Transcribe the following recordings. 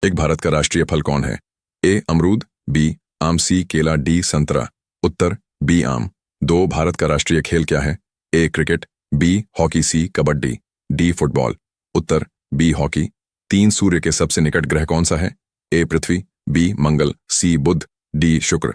एक भारत का राष्ट्रीय फल कौन है? ए अमरूद, बी आम, सी केला, डी संतरा। उत्तर बी आम। दो, भारत का राष्ट्रीय खेल क्या है? ए क्रिकेट, बी हॉकी, सी कबड्डी, डी फुटबॉल। उत्तर बी हॉकी। तीन, सूर्य के सबसे निकट ग्रह कौन सा है? ए पृथ्वी, बी मंगल, सी बुध, डी शुक्र।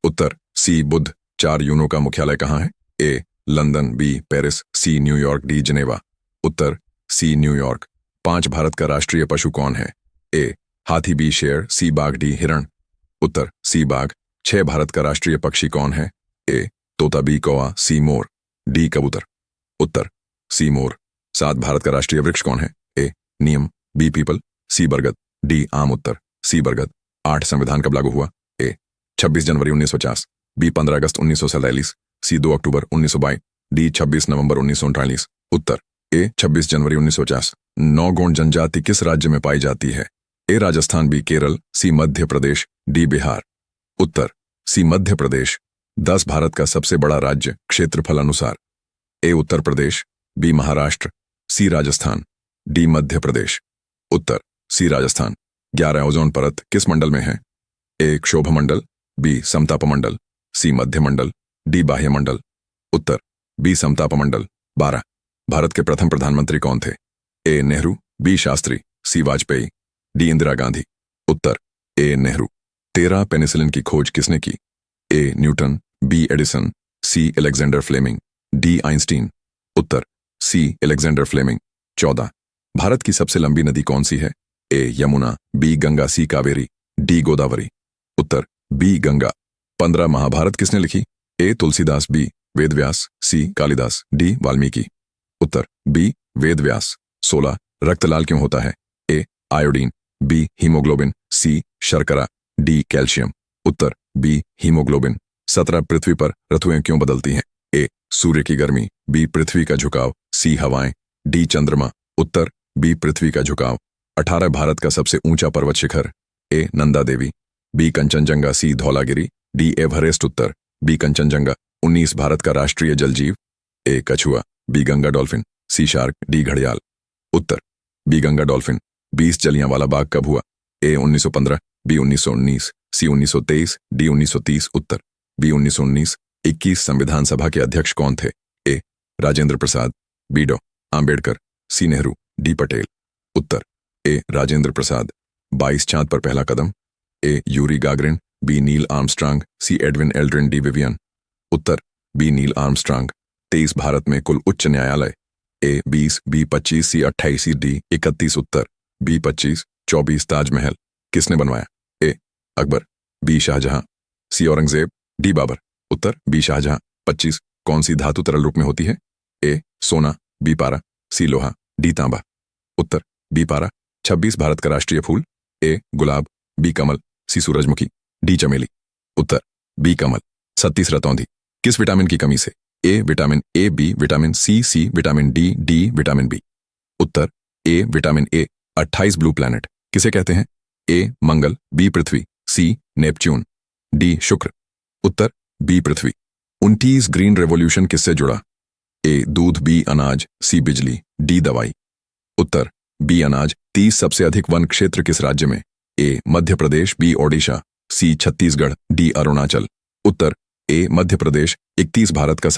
उत्तर सी बुध। चार, यूनो का मुख्यालय कहाँ है? A London, B Paris, C New York, D Geneva. उत्तर सी न्यूयॉर्क। पांच, भारत का राष्ट्रीय पशु कौन है? ए हाथी, बी शेर, सी बाघ, डी हिरण। उत्तर सी बाघ। छह, भारत का राष्ट्रीय पक्षी कौन है? ए तोता, बी कौवा, सी मोर, डी कबूतर। उत्तर सी मोर। सात, भारत का राष्ट्रीय वृक्ष कौन है? ए नीम, बी पीपल, सी बरगद, डी आम। उत्तर सी बरगद। आठ, संविधान कब लागू हुआ? ए 26 जनवरी 1950, बी 15 अगस्त 1947, सी 2 अक्टूबर 1922, डी 26 नवंबर 1939। उत्तर ए 26 जनवरी 1950। नौ, गौंड जनजाति किस राज्य में पाई जाती है? ए राजस्थान, बी केरल, सी मध्य प्रदेश, डी बिहार। उत्तर सी मध्य प्रदेश। 10, भारत का सबसे बड़ा राज्य क्षेत्रफल अनुसार? ए उत्तर प्रदेश, बी महाराष्ट्र, सी राजस्थान, डी मध्य प्रदेश। उत्तर सी राजस्थान। 11, ओजोन परत किस मंडल में है? ए क्षोभ मंडल, बी समताप मंडल, सी मध्य मंडल, डी बाह्य मंडल। उत्तर बी समताप मंडल। 12, भारत के प्रथम प्रधानमंत्री कौन थे? A Nehru, B Shastri, C Vajpayee, D Indira Gandhi. उत्तर ए नेहरू। 13, पेनिसिलिन की खोज किसने की? A Newton, B Edison, C Alexander Fleming, D Einstein. उत्तर सी अलेक्जेंडर फ्लेमिंग। 14, भारत की सबसे लंबी नदी कौन सी है? A Yamuna, B Ganga, C Kaveri, D Godavari. उत्तर बी गंगा। 15, महाभारत किसने लिखी? A Tulsidas, B Vedvyas, C Kalidas, D Valmiki. उत्तर बी वेदव्यास। 16, रक्त लाल क्यों होता है? ए आयोडीन, बी हीमोग्लोबिन, सी शर्करा, डी कैल्शियम। उत्तर बी हीमोग्लोबिन। 17, पृथ्वी पर ऋतुएं क्यों बदलती हैं? ए सूर्य की गर्मी, बी पृथ्वी का झुकाव, सी हवाएं, डी चंद्रमा। उत्तर बी पृथ्वी का झुकाव। 18, भारत का सबसे ऊंचा पर्वत शिखर? ए नंदा देवी, बी कंचनजंगा, सी धौलागिरी, डी एवरेस्ट। उत्तर बी कंचनजंगा। 19, भारत का राष्ट्रीय जलजीव? ए कछुआ, बी गंगा डॉल्फिन, सी शार्क, डी घड़ियाल। उत्तर बी गंगा डॉल्फिन। 20, जलियांवाला बाग कब हुआ? ए 1915, बी 1919, सी 1923, डी 1930। उत्तर बी 1919। 21, संविधान सभा के अध्यक्ष कौन थे? ए राजेंद्र प्रसाद, बी डॉ आंबेडकर, सी नेहरू, डी पटेल। उत्तर ए राजेंद्र प्रसाद। 22, चांद पर पहला कदम? A Yuri Gagarin, B Neil Armstrong, C Edwin Aldrin, D Vivian. उत्तर बी नील आर्मस्ट्रांग। 23, भारत में कुल उच्च न्यायालय? A 20, B 25, C 28, C D 31। उत्तर बी 25। 24, ताजमहल किसने बनवाया? A Akbar, B Shahjahan, C Aurangzeb, D Babur. उत्तर बी शाहजहां। 25, कौन सी धातु तरल रूप में होती है? ए सोना, बी पारा, सी लोहा, डी तांबा। उत्तर बी पारा। 26, भारत का राष्ट्रीय फूल? ए गुलाब, बी कमल, सी सूरजमुखी, डी चमेली। उत्तर बी कमल। 37, रतौंधी किस विटामिन की कमी से? A vitamin A, B vitamin C vitamin D, D vitamin B. उत्तर A vitamin A. 28, blue planet किसे कहते हैं? A Mangal, B Prithvi, C Neptune, D Shukra. उत्तर बी पृथ्वी। 29, ग्रीन रेवोल्यूशन किससे जुड़ा? ए दूध, बी अनाज, सी बिजली, डी दवाई। उत्तर बी अनाज। 30, सबसे अधिक वन क्षेत्र किस राज्य में? ए मध्य प्रदेश, बी ओडिशा, सी छत्तीसगढ़, डी अरुणाचल। उत्तर ए मध्य प्रदेश। 31, भारत का